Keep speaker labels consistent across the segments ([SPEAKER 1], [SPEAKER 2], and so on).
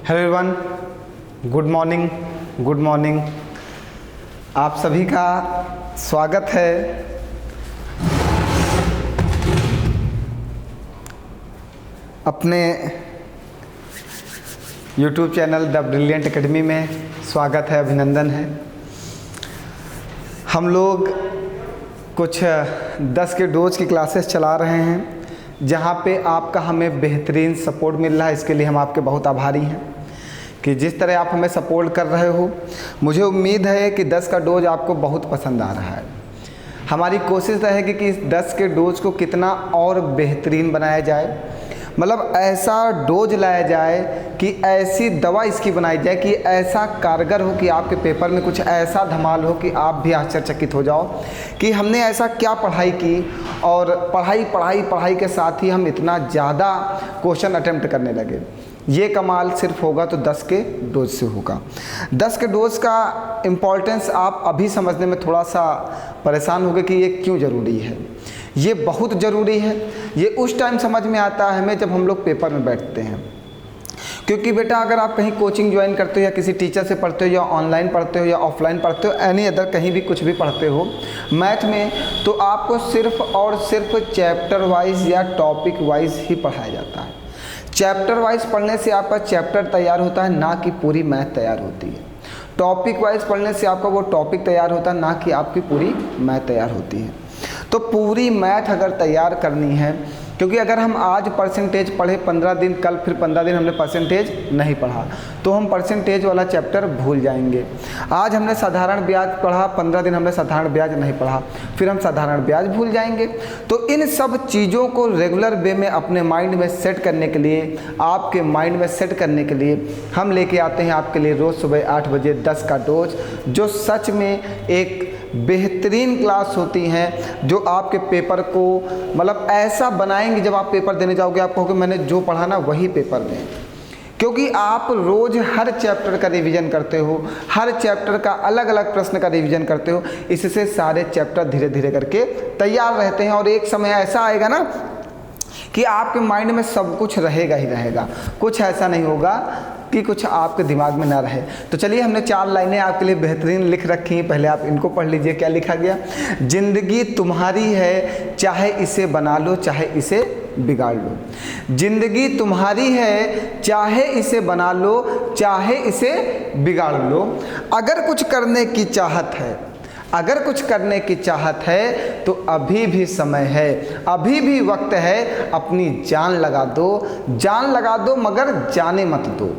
[SPEAKER 1] Hello everyone, good morning. आप सभी का स्वागत है अपने YouTube channel the brilliant academy में। स्वागत है, अभिनंदन है। हम लोग कुछ 10 के डोज की क्लासेस चला रहे हैं, जहाँ पे आपका हमें बेहतरीन सपोर्ट मिल रहा है। इसके लिए हम आपके बहुत आभारी हैं कि जिस तरह आप हमें सपोर्ट कर रहे हो। मुझे उम्मीद है कि 10 का डोज आपको बहुत पसंद आ रहा है। हमारी कोशिश रहेगी कि इस 10 के डोज को कितना और बेहतरीन बनाया जाए, मतलब ऐसा डोज लाया जाए कि ऐसी दवा इसकी बनाई जाए कि ऐसा कारगर हो कि आपके पेपर में कुछ ऐसा धमाल हो कि आप भी आश्चर्यचकित हो जाओ कि हमने ऐसा क्या पढ़ाई की, और पढ़ाई के साथ ही हम इतना ज़्यादा क्वेश्चन अटेम्प्ट करने लगे। ये कमाल सिर्फ होगा तो 10 के डोज से होगा। 10 के डोज का इम्पोर्टेंस आप अभी समझने में थोड़ा सा परेशान होंगे कि ये क्यों ज़रूरी है। ये बहुत ज़रूरी है। ये उस टाइम समझ में आता है हमें जब हम लोग पेपर में बैठते हैं। क्योंकि बेटा, अगर आप कहीं कोचिंग ज्वाइन करते हो या किसी टीचर से पढ़ते हो या ऑनलाइन पढ़ते हो या ऑफलाइन पढ़ते हो, एनी अदर कहीं भी कुछ भी पढ़ते हो मैथ में, तो आपको सिर्फ और सिर्फ चैप्टर वाइज या टॉपिक वाइज ही पढ़ाया जाता है। चैप्टर वाइज पढ़ने से आपका चैप्टर तैयार होता है, ना कि पूरी मैथ तैयार होती है। टॉपिक वाइज पढ़ने से आपका वो टॉपिक तैयार होता है, ना कि आपकी पूरी मैथ तैयार होती है। तो पूरी मैथ अगर तैयार करनी है, क्योंकि अगर हम आज परसेंटेज पढ़े 15 दिन, कल फिर 15 दिन हमने परसेंटेज नहीं पढ़ा, तो हम परसेंटेज वाला चैप्टर भूल जाएंगे। आज हमने साधारण ब्याज पढ़ा, 15 दिन हमने साधारण ब्याज नहीं पढ़ा, फिर हम साधारण ब्याज भूल जाएंगे। तो इन सब चीज़ों को रेगुलर वे में अपने माइंड में सेट करने के लिए, आपके माइंड में सेट करने के लिए हम लेके आते हैं आपके लिए रोज़ सुबह 8 बजे 10 का डोज, जो सच में एक बेहतरीन क्लास होती हैं, जो आपके पेपर को मतलब ऐसा बनाएंगे, जब आप पेपर देने जाओगे आप कहोगे मैंने जो पढ़ा ना वही पेपर दें। क्योंकि आप रोज़ हर चैप्टर का रिवीजन करते हो, हर चैप्टर का अलग अलग प्रश्न का रिवीजन करते हो, इससे सारे चैप्टर धीरे धीरे करके तैयार रहते हैं। और एक समय ऐसा आएगा ना कि आपके माइंड में सब कुछ रहेगा ही रहेगा, कुछ ऐसा नहीं होगा कि कुछ आपके दिमाग में ना रहे। तो चलिए, हमने 4 लाइनें आपके लिए बेहतरीन लिख रखी हैं, पहले आप इनको पढ़ लीजिए। क्या लिखा गया? जिंदगी तुम्हारी है, चाहे इसे बना लो चाहे इसे बिगाड़ लो। जिंदगी तुम्हारी है, चाहे इसे बना लो चाहे इसे बिगाड़ लो। अगर कुछ करने की चाहत है, अगर कुछ करने की चाहत है तो अभी भी समय है, अभी भी वक्त है। अपनी जान लगा दो मगर जाने मत दो।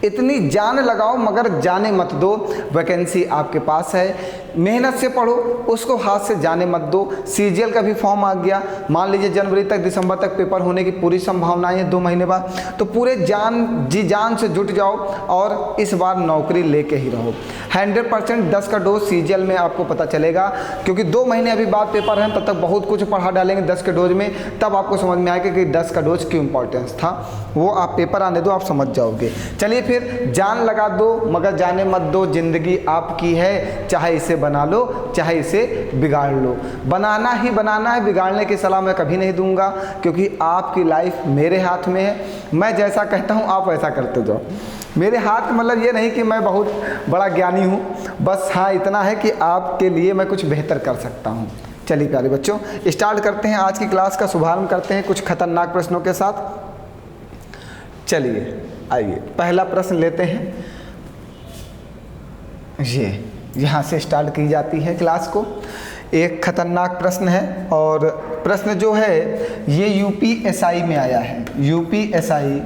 [SPEAKER 1] इतनी जान लगाओ मगर जाने मत दो। वैकेंसी आपके पास है, मेहनत से पढ़ो, उसको हाथ से जाने मत दो। सीजीएल का भी फॉर्म आ गया, मान लीजिए जनवरी तक दिसंबर तक पेपर होने की पूरी संभावनाएं है, 2 महीने बाद। तो पूरे जी जान से जुट जाओ और इस बार नौकरी लेके ही रहो। 100% 10 का डोज सीजीएल में आपको पता चलेगा, क्योंकि 2 महीने अभी बाद पेपर हैं, तब तक बहुत कुछ पढ़ा डालेंगे 10 के डोज में। तब आपको समझ में आएगा कि 10 का डोज क्यों इंपॉर्टेंस था। वो आप पेपर आने दो, आप समझ जाओगे। चलिए फिर, जान लगा दो मगर जाने मत दो। जिंदगी आपकी है, चाहे इसे बना लो चाहे इसे बिगाड़ लो। बनाना ही बनाना है, बिगाड़ने की सलाह मैं कभी नहीं दूंगा, क्योंकि आपकी लाइफ मेरे हाथ में है। मैं जैसा कहता हूँ आप वैसा करते जाओ। मेरे हाथ मतलब ये नहीं कि मैं बहुत बड़ा ज्ञानी हूँ, बस हाँ इतना है कि आपके लिए मैं कुछ बेहतर कर सकता हूँ। चलिए प्यारे बच्चों, स्टार्ट करते हैं आज की क्लास का शुभारंभ करते हैं कुछ खतरनाक प्रश्नों के साथ। चलिए आइए, पहला प्रश्न लेते हैं। ये यहाँ से स्टार्ट की जाती है क्लास को। एक खतरनाक प्रश्न है, और प्रश्न जो है ये यूपीएसआई में आया है। यूपीएसआई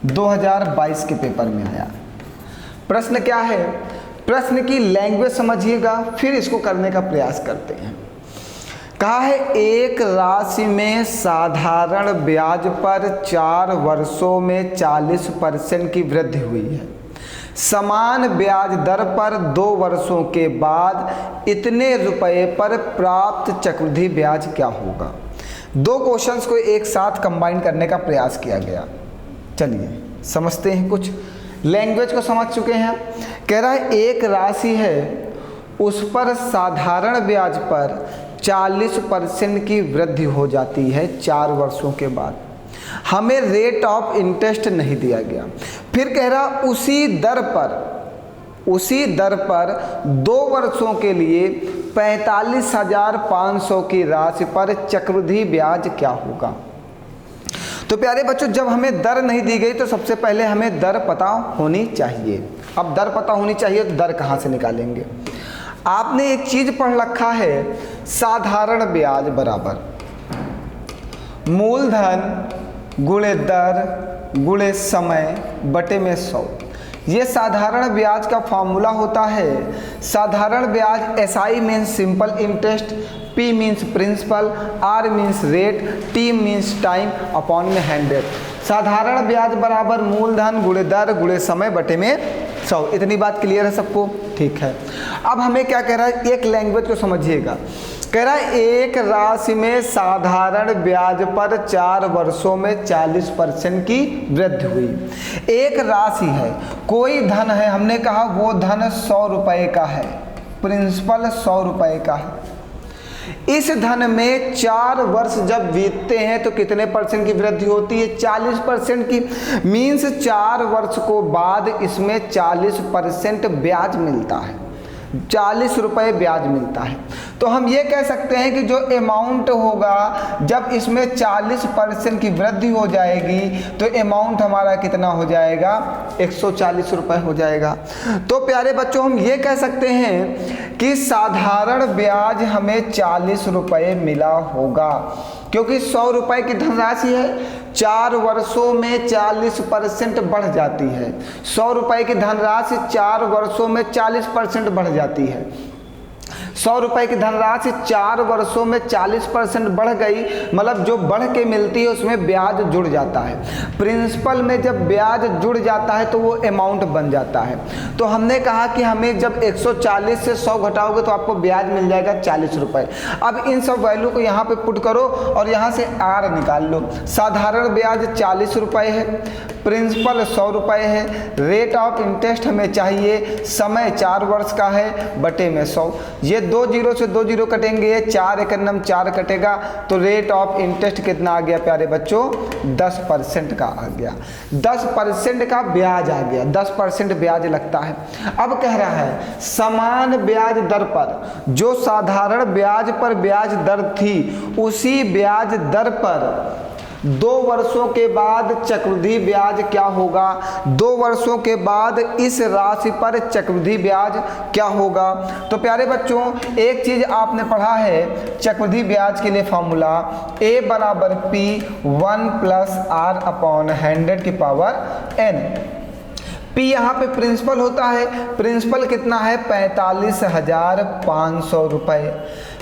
[SPEAKER 1] 2022 के पेपर में आया। प्रश्न क्या है? प्रश्न की लैंग्वेज समझिएगा, फिर इसको करने का प्रयास करते हैं। कहा है, एक राशि में साधारण ब्याज पर 4 वर्षों में 40% की वृद्धि हुई है। समान ब्याज दर पर 2 वर्षों के बाद इतने रुपए पर प्राप्त चक्रवृद्धि ब्याज क्या होगा? 2 क्वेश्चंस को एक साथ कंबाइन करने का प्रयास किया गया। चलिए समझते हैं, कुछ लैंग्वेज को समझ चुके हैं। कह रहा है एक राशि है, उस पर साधारण ब्याज पर 40% की वृद्धि हो जाती है 4 वर्षों के बाद। हमें रेट ऑफ इंटरेस्ट नहीं दिया गया। फिर कह रहा उसी दर पर 2 वर्षों के लिए 45,500 की राशि पर चक्रवृद्धि ब्याज क्या होगा। तो प्यारे बच्चों, जब हमें दर नहीं दी गई तो सबसे पहले हमें दर पता होनी चाहिए। अब दर पता होनी चाहिए तो दर कहाँ से निकालेंगे। आपने एक चीज पढ़ रखा है, साधारण ब्याज बराबर मूलधन गुणे दर गुणे समय बटे में 100। ये साधारण ब्याज का फॉर्मूला होता है। साधारण ब्याज SI means simple interest, P means principal, R means rate, T means time upon में 100। साधारण ब्याज बराबर मूलधन गुणे दर गुणे समय बटे में 100। इतनी बात क्लियर है सबको? ठीक है। अब हमें क्या कह रहा है, एक लैंग्वेज को समझिएगा। कह रहा है एक राशि में साधारण ब्याज पर 4 वर्षों में 40% की वृद्धि हुई। एक राशि है, कोई धन है, हमने कहा वो धन 100 रुपये का है, प्रिंसिपल 100 रुपये का है। इस धन में 4 वर्ष जब बीतते हैं तो कितने परसेंट की वृद्धि होती है? 40% की। मीन्स 4 वर्ष को बाद इसमें 40% ब्याज मिलता है, 40 रुपये ब्याज मिलता है। तो हम ये कह सकते हैं कि जो अमाउंट होगा जब इसमें 40% की वृद्धि हो जाएगी तो अमाउंट हमारा कितना हो जाएगा? 140 रुपये हो जाएगा। तो प्यारे बच्चों, हम ये कह सकते हैं कि साधारण ब्याज हमें 40 रुपये मिला होगा, क्योंकि 100 रुपये की धनराशि है, 4 वर्षों में 40% बढ़ जाती है। 100 रुपये की धनराशि 4 वर्षों में 40% बढ़ जाती है। 100 रुपये की धनराशि 4 वर्षों में 40% बढ़ गई, मतलब जो बढ़ के मिलती है उसमें ब्याज जुड़ जाता है। प्रिंसिपल में जब ब्याज जुड़ जाता है तो वो अमाउंट बन जाता है। तो हमने कहा कि हमें जब 140 से 100 घटाओगे तो आपको ब्याज मिल जाएगा 40 रुपये। अब इन सब वैल्यू को यहाँ पे पुट करो और यहाँ से R निकाल लो। साधारण ब्याज 40 रुपये है, प्रिंसिपल 100 रुपये है, रेट ऑफ इंटरेस्ट हमें चाहिए, समय 4 वर्ष का है बटे में 100। ये 2 जीरो से 2 जीरो कटेंगे, 4 एकन्नम 4 कटेगा, तो रेट ऑफ इंटरेस्ट कितना आ गया प्यारे बच्चों? 10% का आ गया। 10% का ब्याज आ गया, 10% ब्याज लगता है। अब कह रहा है समान ब्याज दर पर, जो साधारण ब्याज पर ब्याज दर थी उसी ब्याज दर पर 2 वर्षों के बाद चक्रवृद्धि ब्याज क्या होगा। 2 वर्षों के बाद इस राशि पर चक्रवृद्धि ब्याज क्या होगा। तो प्यारे बच्चों, एक चीज आपने पढ़ा है चक्रवृद्धि ब्याज के लिए फॉर्मूला A बराबर P 1 + R अपॉन 100 की पावर n। P यहाँ पे प्रिंसिपल होता है, प्रिंसिपल कितना है? 45,500 रुपये।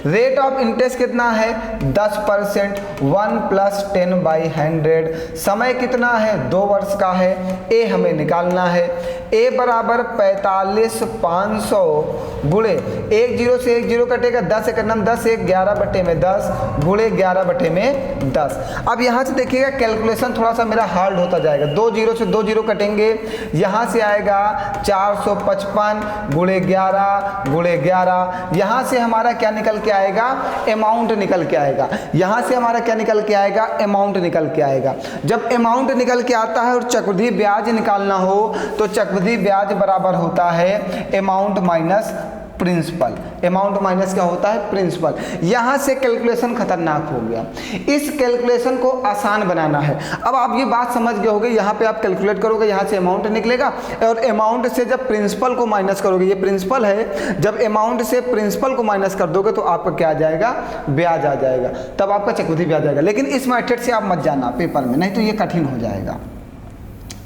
[SPEAKER 1] रेट ऑफ इंटरेस्ट कितना है? 10%, 1 + 10/100। समय कितना है? 2 वर्ष का है। A हमें निकालना है। A बराबर 45,500 गुणे 1 जीरो से 1 जीरो कटेगा, 10 एकन्नम 10, 1 11 बटे में 10 गुणे 11 बटे में 10। अब यहाँ से देखिएगा कैलकुलेशन थोड़ा सा मेरा हार्ड होता जाएगा। 2 जीरो से 2 जीरो कटेंगे, यहाँ से आएगा 455 गुणे 11 गुणे 11। यहाँ से हमारा क्या निकल के आएगा? अमाउंट निकल के आएगा। यहाँ से हमारा क्या निकल के आएगा? अमाउंट निकल के आएगा। जब अमाउंट निकल के आता है और चक्रवृद्धि ब्याज निकालना हो तो चक्रवृद्धि ब्याज बराबर होता है amount minus principal. Amount minus क्या होता है? प्रिंसिपल। यहाँ से कैलकुलेशन खतरनाक हो गया। इस कैलकुलेशन को आसान बनाना है। अब आप ये बात समझ गए होंगे, यहाँ पे आप कैलकुलेट करोगे, यहाँ से अमाउंट निकलेगा और अमाउंट से जब प्रिंसिपल को माइनस करोगे, ये प्रिंसिपल है, जब अमाउंट से प्रिंसिपल को माइनस कर दोगे तो आपका क्या आ जाएगा? ब्याज आ जाएगा। तब आपका चक्रवृद्धि ब्याज आएगा। लेकिन इस मेथड से आप मत जाना पेपर में, नहीं तो ये कठिन हो जाएगा।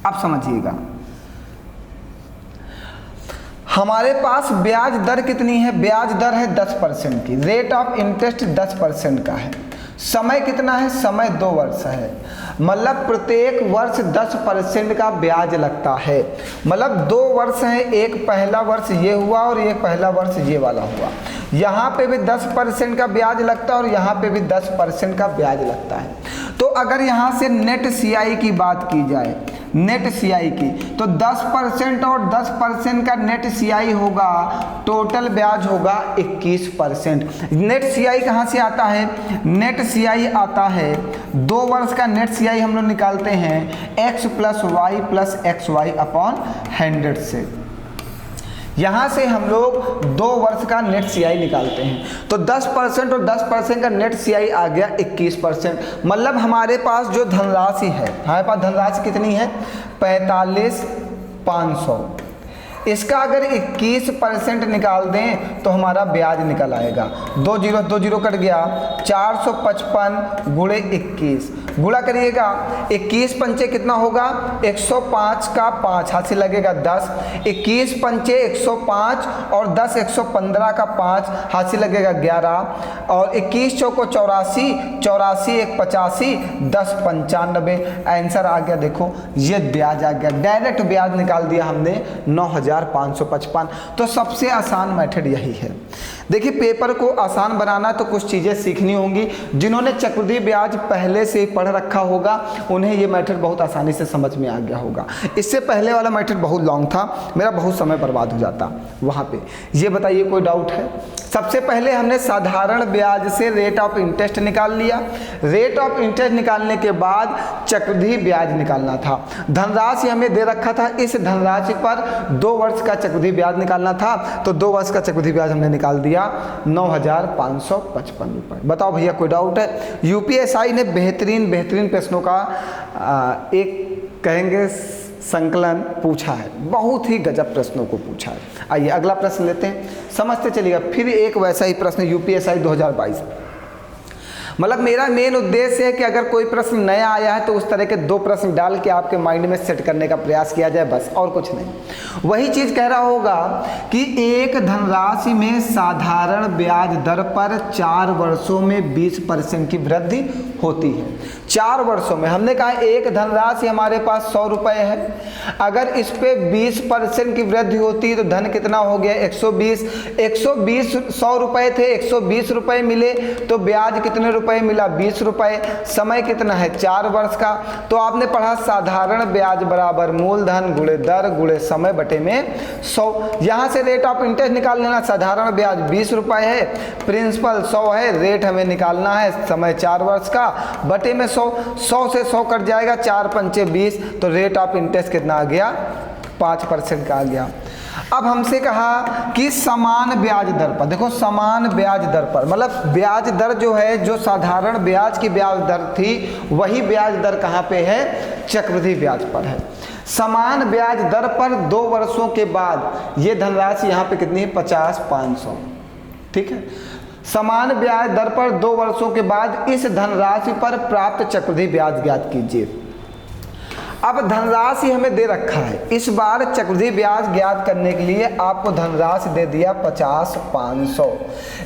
[SPEAKER 1] आप समझिएगा, हमारे पास ब्याज दर कितनी है? ब्याज दर है 10% की। रेट ऑफ इंटरेस्ट 10% का है। समय कितना है? समय 2 वर्ष है। मतलब प्रत्येक वर्ष 10% का ब्याज लगता है। मतलब 2 वर्ष हैं, एक पहला वर्ष ये हुआ और एक पहला वर्ष ये वाला हुआ। यहाँ पे भी 10% का ब्याज लगता है और यहाँ पे भी 10% का ब्याज लगता है। तो अगर यहाँ से नेट CI की बात की जाए, नेट सीआई की, तो 10% और 10% का नेट सीआई होगा, टोटल ब्याज होगा 21%। नेट सीआई कहाँ से आता है? नेट सीआई आता है 2 वर्ष का नेट सीआई हम लोग निकालते हैं x + y + xy अपॉन 100 से। यहाँ से हम लोग 2 वर्ष का नेट सीआई निकालते हैं, तो 10% और 10% का नेट सीआई आ गया 21%। मतलब हमारे पास जो धनराशि है, हमारे पास धनराशि कितनी है? 45,500। इसका अगर 21% निकाल दें तो हमारा ब्याज निकल आएगा। 2 0 कट गया, 455 गुणे 21 गुणा करिएगा, 21 पंचे कितना होगा? 105 का 5 हाथ से लगेगा 10, 21 पंचे 105 और 10 115 का 5 हाथ से लगेगा 11 और 21 चौको 84, 84 1 85, 10 95। आंसर आ गया, देखो ये ब्याज आ गया, डायरेक्ट ब्याज निकाल दिया हमने 9,555। तो सबसे आसान मेथड यही है। देखिए पेपर को आसान बनाना तो कुछ चीज़ें सीखनी होंगी। जिन्होंने चक्रवृद्धि ब्याज पहले से पढ़ रखा होगा उन्हें ये मेथड बहुत आसानी से समझ में आ गया होगा। इससे पहले वाला मेथड बहुत लॉन्ग था, मेरा बहुत समय बर्बाद हो जाता वहाँ पे। ये बताइए कोई डाउट है? सबसे पहले हमने साधारण ब्याज से रेट ऑफ इंटरेस्ट निकाल लिया। रेट ऑफ इंटरेस्ट निकालने के बाद चक्रवृद्धि ब्याज निकालना था। धनराशि हमें दे रखा था, इस धनराशि पर 2 वर्ष का चक्रवृद्धि ब्याज निकालना था, तो 2 वर्ष का चक्रवृद्धि ब्याज हमने निकाल दिया 9,555 रुपये। बताओ भैया कोई डाउट है? यूपीएसआई ने बेहतरीन प्रश्नों का एक कहेंगे संकलन पूछा है, बहुत ही गजब प्रश्नों को पूछा है। आइए अगला प्रश्न लेते हैं, समझते चलिएगा। फिर एक वैसा ही प्रश्न यूपीएसआई 2022। मतलब मेरा मेन उद्देश्य है कि अगर कोई प्रश्न नया आया है तो उस तरह के 2 प्रश्न डाल के आपके माइंड में सेट करने का प्रयास किया जाए, बस और कुछ नहीं। वही चीज़ कह रहा होगा कि एक धनराशि में साधारण ब्याज दर पर 4 वर्षों में 20% की वृद्धि होती है। 4 वर्षों में हमने कहा एक धनराशि हमारे पास 100 रुपये है, अगर इस पे 20% की वृद्धि होती है तो धन कितना हो गया? 120। 100 रुपये थे, 120 रुपये मिले, तो ब्याज कितने रुपए मिला? 20 रुपये। समय कितना है? 4 वर्ष का। तो आपने पढ़ा साधारण ब्याज बराबर मूलधन गुणे दर गुणे समय बटे में 100। यहाँ से रेट ऑफ इंटरेस्ट निकाल लेना। साधारण ब्याज 20 रुपये है, प्रिंसिपल 100 है, रेट हमें निकालना है, समय 4 वर्ष का, बटे में 100। 100 से 100 कट जाएगा, 4 पंचे 20, तो रेट ऑफ इंटरेस्ट कितना आ गया? 5% का आ गया। अब हमसे कहा कि समान ब्याज दर पर, देखो समान ब्याज दर पर मतलब ब्याज दर जो है, जो साधारण ब्याज की ब्याज दर थी वही ब्याज दर कहाँ पे है? चक्रवृद्धि ब्याज पर है। समान ब्याज दर पर 2 वर्षों के बाद ये धनराशि यहाँ पे कितनी है? 50,500। ठीक है, समान ब्याज दर पर 2 वर्षों के बाद इस धनराशि पर प्राप्त चक्रवृद्धि ब्याज ज्ञात कीजिए। अब धनराशि हमें दे रखा है, इस बार चक्रवृद्धि ब्याज ज्ञात करने के लिए आपको धनराशि दे दिया 50,500,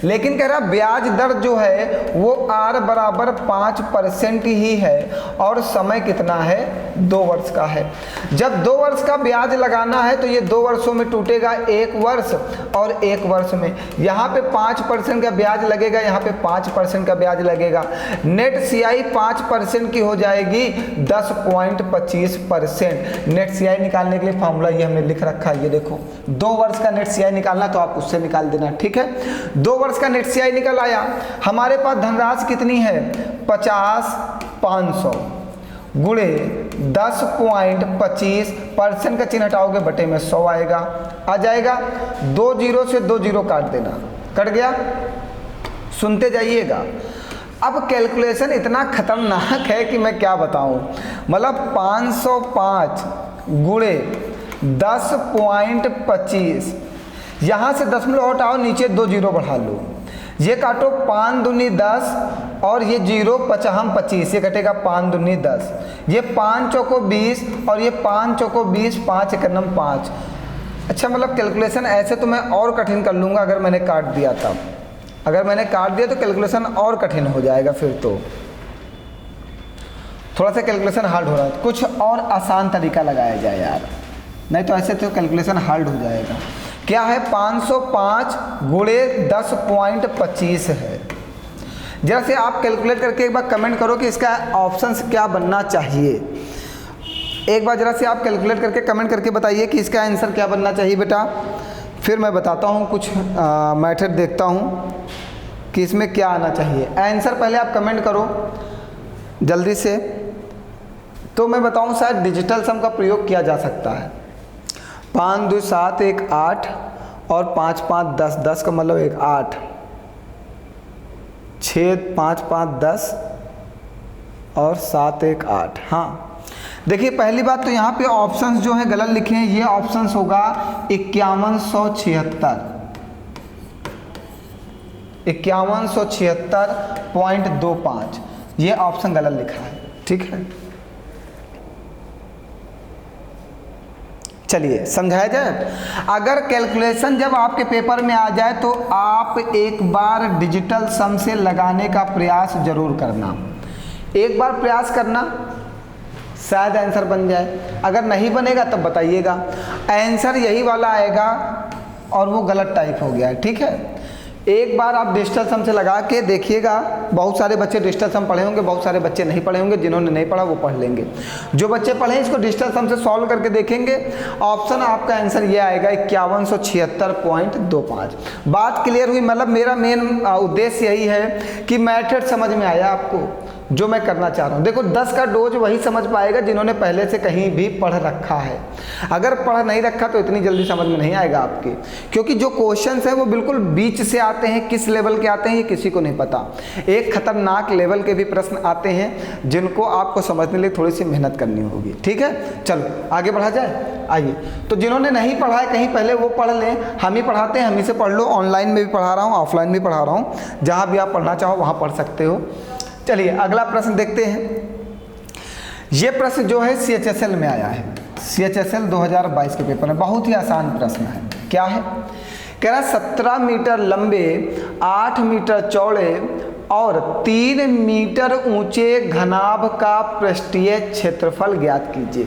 [SPEAKER 1] लेकिन कह रहा ब्याज दर जो है वो R बराबर 5% ही है और समय कितना है? 2 वर्ष का है। जब 2 वर्ष का ब्याज लगाना है तो ये 2 वर्षों में टूटेगा, 1 वर्ष और 1 वर्ष में। यहाँ पे 5% का ब्याज लगेगा, यहाँ पे 5% का ब्याज लगेगा। नेट सीआई 5% की हो जाएगी 10.25%। नेट सीआई निकालने के लिए फॉर्मूला ये हमने लिख रखा है, ये देखो 2 वर्ष का नेट सीआई निकालना तो आप उससे निकाल देना। ठीक है, 2 वर्ष का नेट सीआई निकल आया। हमारे पास धनराशि कितनी है? 50,500 गुणे 10.25%, का चिन्ह हटाओगे बटे में 100 आएगा, आ जाएगा। 2 0 से 2 0 काट देना, कट गया। सुनते जाइएगा। अब कैलकुलेशन इतना खतरनाक है कि मैं क्या बताऊं। मतलब 505 गुणे 10.25, यहाँ से 10 हटाओ, नीचे 2 0 बढ़ा लो, ये काटो 5 दूनी 10 और ये 0 पचहम 25, ये कटेगा 5 दूनी 10, ये 5 चौको 20 और ये 5 चौको 20, 5 एकनम 5। अच्छा, मतलब कैलकुलेशन ऐसे तो मैं और कठिन कर लूँगा अगर मैंने काट दिया तब। अगर मैंने काट दिया तो कैलकुलेशन और कठिन हो जाएगा, फिर तो थोड़ा सा कैलकुलेशन हार्ड हो रहा है, कुछ और आसान तरीका लगाया जाए यार, नहीं तो ऐसे तो कैलकुलेशन हार्ड हो जाएगा। क्या है? 505 गुणे 10.25 है। जैसे आप कैलकुलेट करके एक बार कमेंट करो कि इसका ऑप्शन क्या बनना चाहिए। एक बार ज़रा से आप कैलकुलेट करके कमेंट करके बताइए कि इसका आंसर क्या बनना चाहिए बेटा। फिर मैं बताता हूँ कुछ मेथड देखता हूँ कि इसमें क्या आना चाहिए। आंसर पहले आप कमेंट करो जल्दी से, तो मैं बताऊँ शायद डिजिटल सम का प्रयोग किया जा सकता है। 5 2 7 1 8 और 5 5 10, 10 का मतलब 1 8, 6 5 5 10 और 7 1 8। हाँ देखिए, पहली बात तो यहाँ पे ऑप्शंस जो है गलत लिखे हैं। ये ऑप्शंस होगा 5176, 5176.25, ये ऑप्शन गलत लिखा है। ठीक है, चलिए समझाया जाए। अगर कैलकुलेशन जब आपके पेपर में आ जाए तो आप एक बार डिजिटल सम से लगाने का प्रयास जरूर करना। एक बार प्रयास करना, शायद आंसर बन जाए। अगर नहीं बनेगा तब बताइएगा। आंसर यही वाला आएगा और वो गलत टाइप हो गया है। ठीक है, एक बार आप डिजिटल सम से लगा के देखिएगा। बहुत सारे बच्चे डिजिटल सम पढ़े होंगे, बहुत सारे बच्चे नहीं पढ़े होंगे। जिन्होंने नहीं पढ़ा वो पढ़ लेंगे। जो बच्चे पढ़े इसको डिजिटल सम से सॉल्व करके देखेंगे, ऑप्शन आपका आंसर ये आएगा 5176.25। बात क्लियर हुई? मतलब मेरा मेन उद्देश्य यही है कि मैथड समझ में आया आपको जो मैं करना चाह रहा हूँ। देखो 10 का डोज वही समझ पाएगा जिन्होंने पहले से कहीं भी पढ़ रखा है। अगर पढ़ नहीं रखा तो इतनी जल्दी समझ में नहीं आएगा आपके, क्योंकि जो क्वेश्चंस हैं वो बिल्कुल बीच से आते हैं। किस लेवल के आते हैं ये किसी को नहीं पता। एक खतरनाक लेवल के भी प्रश्न आते हैं जिनको आपको समझने के लिए थोड़ी सी मेहनत करनी होगी। ठीक है, चलो आगे बढ़ा जाए। आइए, तो जिन्होंने नहीं पढ़ा है कहीं पहले वो पढ़ लें। हम ही पढ़ाते हैं, हम ही से पढ़ लो। ऑनलाइन में भी पढ़ा रहा हूँ, ऑफलाइन भी पढ़ा रहा हूँ। जहाँ भी आप पढ़ना चाहो वहाँ पढ़ सकते हो। चलिए अगला प्रश्न देखते हैं। ये प्रश्न जो है CHSL में आया है। CHSL 2022 के पेपर में बहुत ही आसान प्रश्न है। क्या है? कह रहा 17 मीटर लंबे, 8 मीटर चौड़े और 3 मीटर ऊंचे घनाभ का पृष्ठीय क्षेत्रफल ज्ञात कीजिए।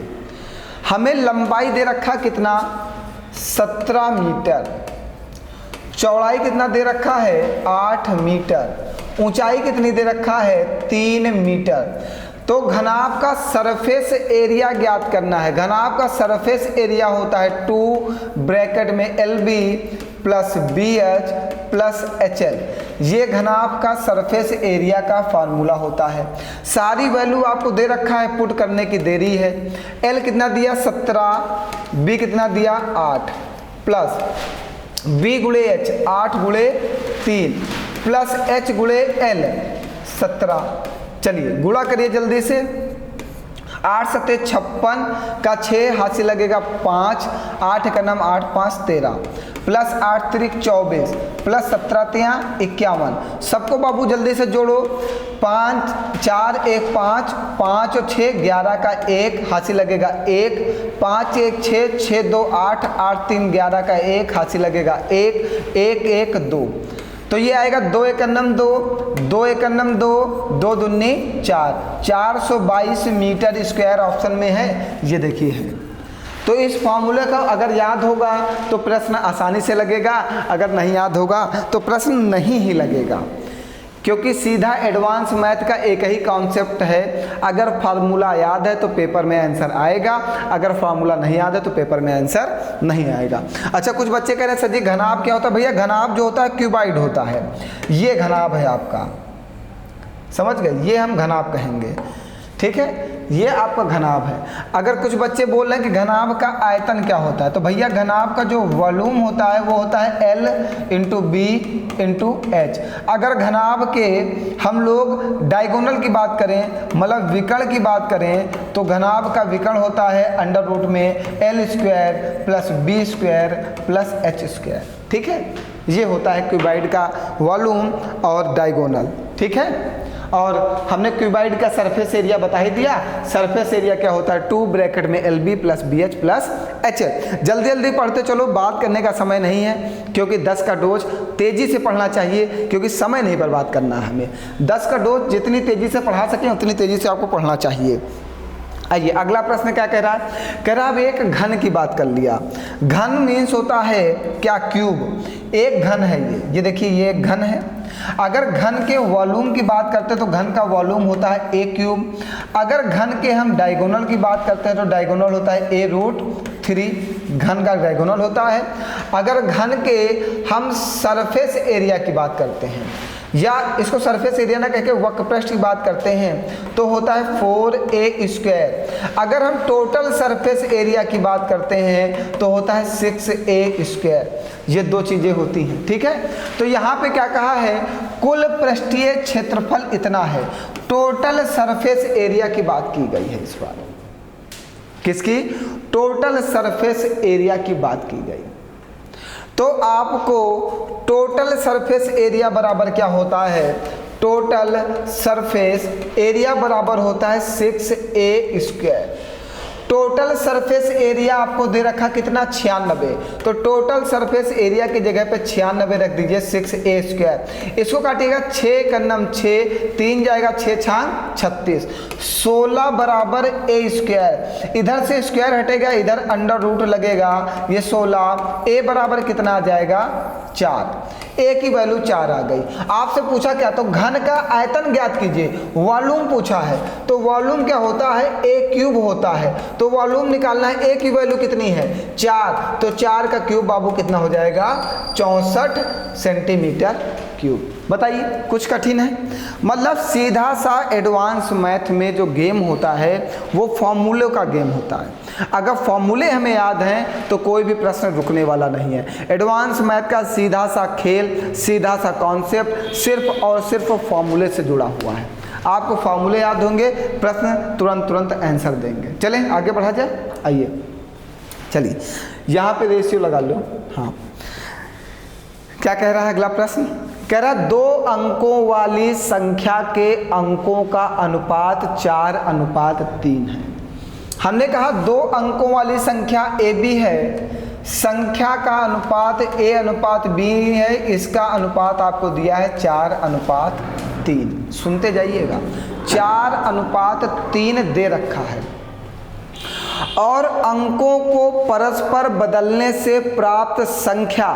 [SPEAKER 1] हमें लंबाई दे रखा कितना? 17 मीटर। चौड़ाई कितना दे रखा है? 8 मीटर। ऊंचाई कितनी दे रखा है? 3 मीटर। तो घनाभ का सरफेस एरिया ज्ञात करना है। घनाभ का सरफेस एरिया होता है 2 ब्रैकेट में LB plus BH plus HL। ये घनाभ का सरफेस एरिया का फार्मूला होता है। सारी वैल्यू आपको दे रखा है, पुट करने की देरी है। L कितना दिया? 17, B कितना दिया? 8 प्लस B गुणे H 8 गुणे 3 प्लस H गुणे L 17। चलिए गुणा करिए जल्दी से। 8 सत्ते 56 का 6 हाथ से लगेगा 5, 8 का नाम 8 5 13 प्लस 8 त्रिक 24 प्लस 17 तिया 51। सबको बाबू जल्दी से जोड़ो। 5 4 1 5, 5 और 6 11 का 1 हाथ से लगेगा 1, 5 1 6, 6 2 8, 8 3 11 का 1 हाथ से लगेगा 1, 1 1 2। तो ये आएगा 2 एकन्नम 2, 2 एकन्नम 2, 2 दूनी 4, 422 मीटर स्क्वायर ऑप्शन में है। ये देखिए है। तो इस फॉर्मूले का अगर याद होगा तो प्रश्न आसानी से लगेगा, अगर नहीं याद होगा तो प्रश्न नहीं ही लगेगा, क्योंकि सीधा एडवांस मैथ का एक ही कॉन्सेप्ट है। अगर फार्मूला याद है तो पेपर में आंसर आएगा, अगर फार्मूला नहीं याद है तो पेपर में आंसर नहीं आएगा। अच्छा, कुछ बच्चे कह रहे हैं सर जी घनाभ क्या होता है? भैया घनाभ जो होता है क्यूबाइड होता है। ये घनाभ है आपका, समझ गए? ये हम घनाभ कहेंगे। ठीक है, ये आपका घनाभ है। अगर कुछ बच्चे बोल रहे हैं कि घनाभ का आयतन क्या होता है, तो भैया घनाभ का जो वॉल्यूम होता है वो होता है L into B into H। अगर घनाभ के हम लोग डायगोनल की बात करें, मतलब विकर्ण की बात करें, तो घनाभ का विकर्ण होता है अंडर रूट में L square plus B square plus H square. ठीक है, ये होता है क्यूबाइड का वॉल्यूम और डायगोनल। ठीक है, और हमने क्यूबाइड का सरफेस एरिया बता ही दिया। सरफेस एरिया क्या होता है? 2 ब्रैकेट में LB plus BH plus HL। जल्दी जल्दी पढ़ते चलो, बात करने का समय नहीं है, क्योंकि 10 का डोज तेजी से पढ़ना चाहिए, क्योंकि समय नहीं बर्बाद करना है हमें। 10 का डोज जितनी तेजी से पढ़ा सकें उतनी तेजी से आपको पढ़ना चाहिए। आइए अगला प्रश्न क्या कह रहा है, कह रहा है अब एक घन की बात कर लिया। घन मीन्स होता है क्या, क्यूब। एक घन है ये देखिए ये एक घन है। अगर घन के वॉल्यूम की बात करते हैं तो घन का वॉल्यूम होता है ए क्यूब। अगर घन के हम डायगोनल की बात करते हैं तो डायगोनल होता है a√3, घन का डायगोनल होता है। अगर घन के हम सरफेस एरिया की बात करते हैं या इसको सरफेस एरिया ना कहकर वक्रपृष्ठ की बात करते हैं तो होता है 4a²। अगर हम टोटल सरफेस एरिया की बात करते हैं तो होता है 6a²। ये दो चीज़ें होती हैं, ठीक है। तो यहाँ पे क्या कहा है, कुल पृष्ठीय क्षेत्रफल इतना है। टोटल सरफेस एरिया की बात की गई है इस बार। किसकी, टोटल सरफेस एरिया की बात की गई। तो आपको टोटल सरफेस एरिया बराबर क्या होता है, टोटल सरफेस एरिया बराबर होता है 6a²। टोटल सरफेस एरिया आपको दे रखा कितना, 96। तो टोटल सरफेस एरिया की जगह पे 96 रख दीजिए, 6a²। इसको काटिएगा 6 कन्नम 6, 3 जाएगा 6 छांग 36, 16 बराबर a²। इधर से स्क्वायर हटेगा, इधर अंडर रूट लगेगा, ये 16। a बराबर कितना आ जाएगा, 4। a की वैल्यू 4 आ गई। आपसे पूछा क्या, तो घन का आयतन ज्ञात कीजिए, वॉल्यूम पूछा है। तो वॉल्यूम क्या होता है, a³ होता है। तो वॉल्यूम निकालना है, a की वैल्यू कितनी है, 4। तो 4 का क्यूब बाबू कितना हो जाएगा, 64 सेंटीमीटर क्यूब। बताइए कुछ कठिन है, मतलब सीधा सा एडवांस मैथ में जो गेम होता है वो फॉर्मूले का गेम होता है। अगर फॉर्मूले हमें याद हैं तो कोई भी प्रश्न रुकने वाला नहीं है। एडवांस मैथ का सीधा सा खेल, सीधा सा कॉन्सेप्ट सिर्फ और सिर्फ फॉर्मूले से जुड़ा हुआ है। आपको फॉर्मूले याद होंगे, प्रश्न तुरंत आंसर देंगे। चलें आगे बढ़ा जाए, आइए चलिए यहाँ पे रेशियो लगा लो। हाँ क्या कह रहा है अगला प्रश्न, कह रहा 2 अंकों वाली संख्या के अंकों का अनुपात 4:3 है। हमने कहा 2 अंकों वाली संख्या AB है, संख्या का अनुपात A/B है, इसका अनुपात आपको दिया है 4:3। सुनते जाइएगा, 4:3 दे रखा है और अंकों को परस्पर बदलने से प्राप्त संख्या,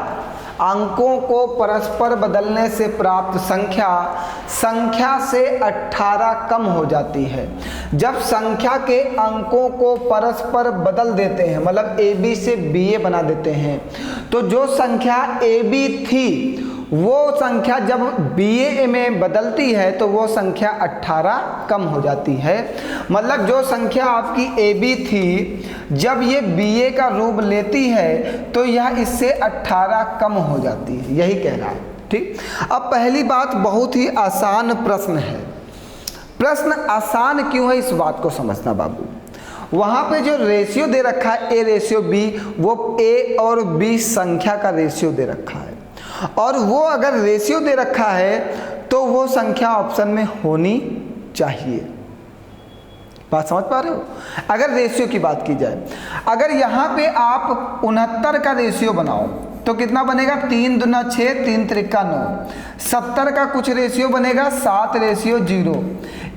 [SPEAKER 1] अंकों को परस्पर बदलने से प्राप्त संख्या से 18 कम हो जाती है। जब संख्या के अंकों को परस्पर बदल देते हैं, मतलब AB से BA बना देते हैं, तो जो संख्या AB थी वो संख्या जब BA में बदलती है तो वो संख्या 18 कम हो जाती है। मतलब जो संख्या आपकी AB थी जब ये BA का रूप लेती है तो यह इससे 18 कम हो जाती है, यही कह रहा है, ठीक। अब पहली बात, बहुत ही आसान प्रश्न है। प्रश्न आसान क्यों है इस बात को समझना बाबू। वहाँ पे जो रेशियो दे रखा है A/B, वो A और B संख्या का रेशियो दे रखा है, और वो अगर रेशियो दे रखा है तो वो संख्या ऑप्शन में होनी चाहिए। बात समझ पा रहे हो। अगर रेशियो की बात की जाए, अगर यहाँ पे आप 69 का रेशियो बनाओ तो कितना बनेगा, 3 दूना 6, 3 त्रिका 9। 70 का कुछ रेशियो बनेगा 7:0।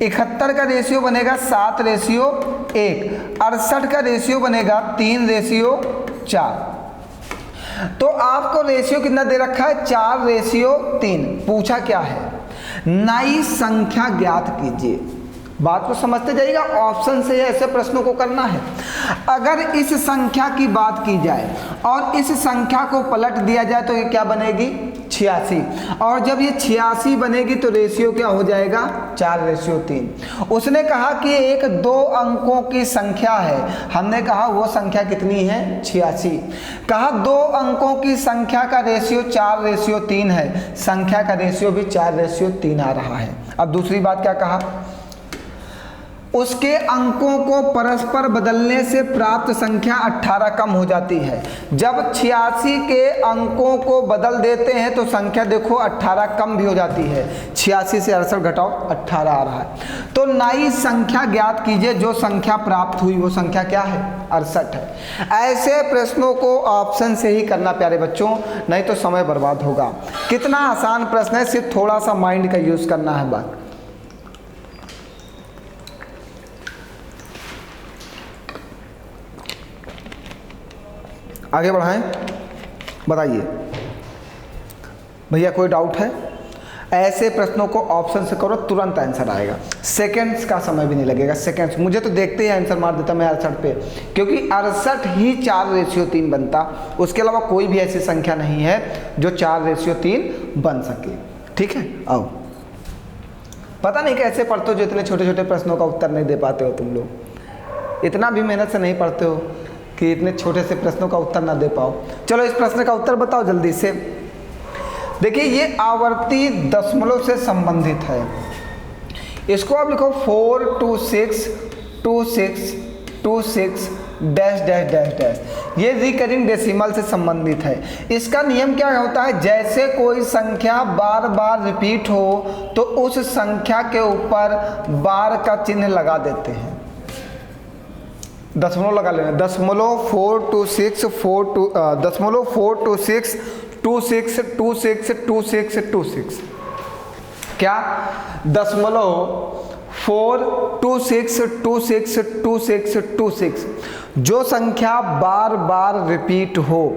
[SPEAKER 1] 71 का रेशियो बनेगा 7:1। 68 का रेशियो बनेगा 3:4। तो आपको रेशियो कितना दे रखा है, 4:3। पूछा क्या है, नई संख्या ज्ञात कीजिए। बात को समझते जाइएगा, ऑप्शन से ऐसे प्रश्नों को करना है। अगर इस संख्या की बात की जाए और इस संख्या को पलट दिया जाए तो ये क्या बनेगी, 86। और जब ये 86 बनेगी तो रेशियो क्या हो जाएगा, 4:3। उसने कहा कि एक 2 अंकों की संख्या है, हमने कहा वो संख्या कितनी है, 86। कहा 2 अंकों की संख्या का रेशियो 4:3 है, संख्या का रेशियो भी 4:3 आ रहा है। अब दूसरी बात क्या कहा, उसके अंकों को परस्पर बदलने से प्राप्त संख्या 18 कम हो जाती है। जब 86 के अंकों को बदल देते हैं तो संख्या देखो 18 कम भी हो जाती है। 86 से 68 घटाओ 18 आ रहा है। तो नई संख्या ज्ञात कीजिए, जो संख्या प्राप्त हुई वो संख्या क्या है, 68 है। ऐसे प्रश्नों को ऑप्शन से ही करना प्यारे बच्चों, नहीं तो समय बर्बाद होगा। कितना आसान प्रश्न है, सिर्फ थोड़ा सा माइंड का यूज करना है। बात आगे बढ़ाएं, बताइए भैया कोई डाउट है? ऐसे प्रश्नों को ऑप्शन से करो, तुरंत आंसर आएगा, सेकंड्स का समय भी नहीं लगेगा, सेकंड्स। मुझे तो देखते ही आंसर मार देता मैं 68 पे, क्योंकि 68 ही 4:3 बनता, उसके अलावा कोई भी ऐसी संख्या नहीं है जो 4:3 बन सके। ठीक है, आओ। पता नहीं कैसे पढ़ते हो जो इतने छोटे छोटे प्रश्नों का उत्तर नहीं दे पाते हो तुम लोग, इतना भी मेहनत से नहीं पढ़ते हो कि इतने छोटे से प्रश्नों का उत्तर ना दे पाओ। चलो इस प्रश्न का उत्तर बताओ जल्दी से। देखिए ये आवर्ती दशमलव से संबंधित है, इसको आप लिखो 4262626 डैश डैश डैश डैश, ये रिकरिंग डेसिमल से संबंधित है। इसका नियम क्या होता है, जैसे कोई संख्या बार बार रिपीट हो तो उस संख्या के ऊपर बार का चिन्ह लगा देते हैं। दशमलव लगा लेना, दशमलव 4262626262626 क्या, दशमलव 4262626 जो संख्या बार बार रिपीट हो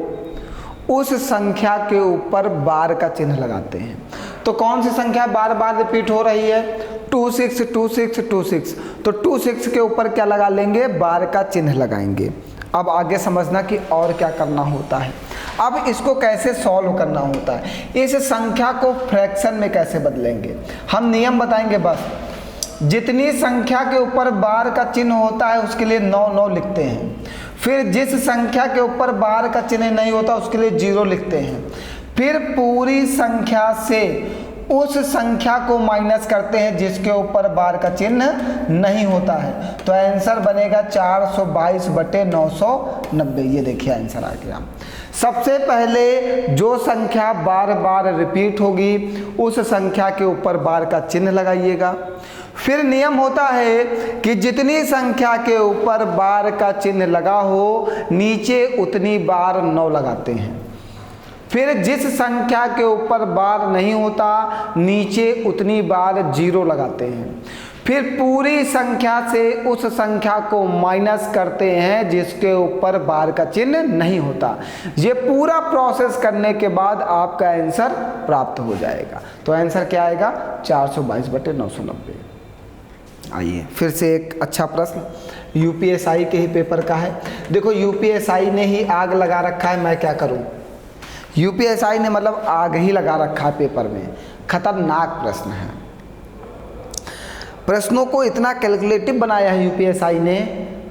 [SPEAKER 1] उस संख्या के ऊपर बार का चिन्ह लगाते हैं। तो कौन सी संख्या बार बार रिपीट हो रही है, 262626, तो 26 के ऊपर क्या लगा लेंगे, बार का चिन्ह लगाएंगे। अब आगे समझना कि और क्या करना होता है। अब इसको कैसे सॉल्व करना होता है, इस संख्या को फ्रैक्शन में कैसे बदलेंगे, हम नियम बताएंगे बस। जितनी संख्या के ऊपर बार का चिन्ह होता है उसके लिए 9 9 लिखते हैं, फिर जिस संख्या के ऊपर बार का चिन्ह नहीं होता उसके लिए 0 लिखते हैं, फिर पूरी संख्या से उस संख्या को माइनस करते हैं जिसके ऊपर बार का चिन्ह नहीं होता है। तो आंसर बनेगा 422/990। ये देखिए आंसर आ गया। सबसे पहले जो संख्या बार बार रिपीट होगी उस संख्या के ऊपर बार का चिन्ह लगाइएगा। फिर नियम होता है कि जितनी संख्या के ऊपर बार का चिन्ह लगा हो नीचे उतनी बार 9 लगाते हैं। फिर जिस संख्या के ऊपर बार नहीं होता नीचे उतनी बार 0 लगाते हैं। फिर पूरी संख्या से उस संख्या को माइनस करते हैं जिसके ऊपर बार का चिन्ह नहीं होता। ये पूरा प्रोसेस करने के बाद आपका आंसर प्राप्त हो जाएगा। तो आंसर क्या आएगा, 422/990। आइए फिर से एक अच्छा प्रश्न यूपीएसआई के ही पेपर का है। देखो यूपीएसआई ने ही आग लगा रखा है, मैं क्या करूं। यूपीएसआई ने मतलब आग ही लगा रखा है पेपर में, खतरनाक प्रश्न है। प्रश्नों को इतना कैलकुलेटिव बनाया है यूपीएसआई ने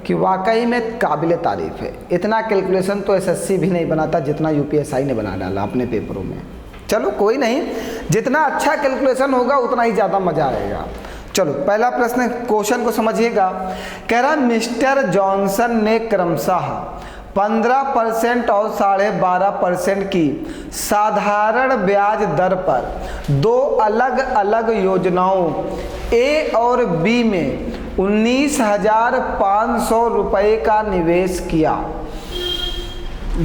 [SPEAKER 1] कि वाकई में काबिले तारीफ है। इतना कैलकुलेशन तो एसएससी भी नहीं बनाता जितना यूपीएसआई ने बना डाला अपने पेपरों में। चलो कोई नहीं, जितना अच्छा कैलकुलेशन होगा उतना ही ज़्यादा मज़ा आएगा। चलो पहला प्रश्न, क्वेश्चन को समझिएगा। कह रहा मिस्टर जॉनसन ने क्रमशः 15% और 12.5% की साधारण ब्याज दर पर 2 अलग अलग योजनाओं ए और बी में 19,500 रुपये का निवेश किया।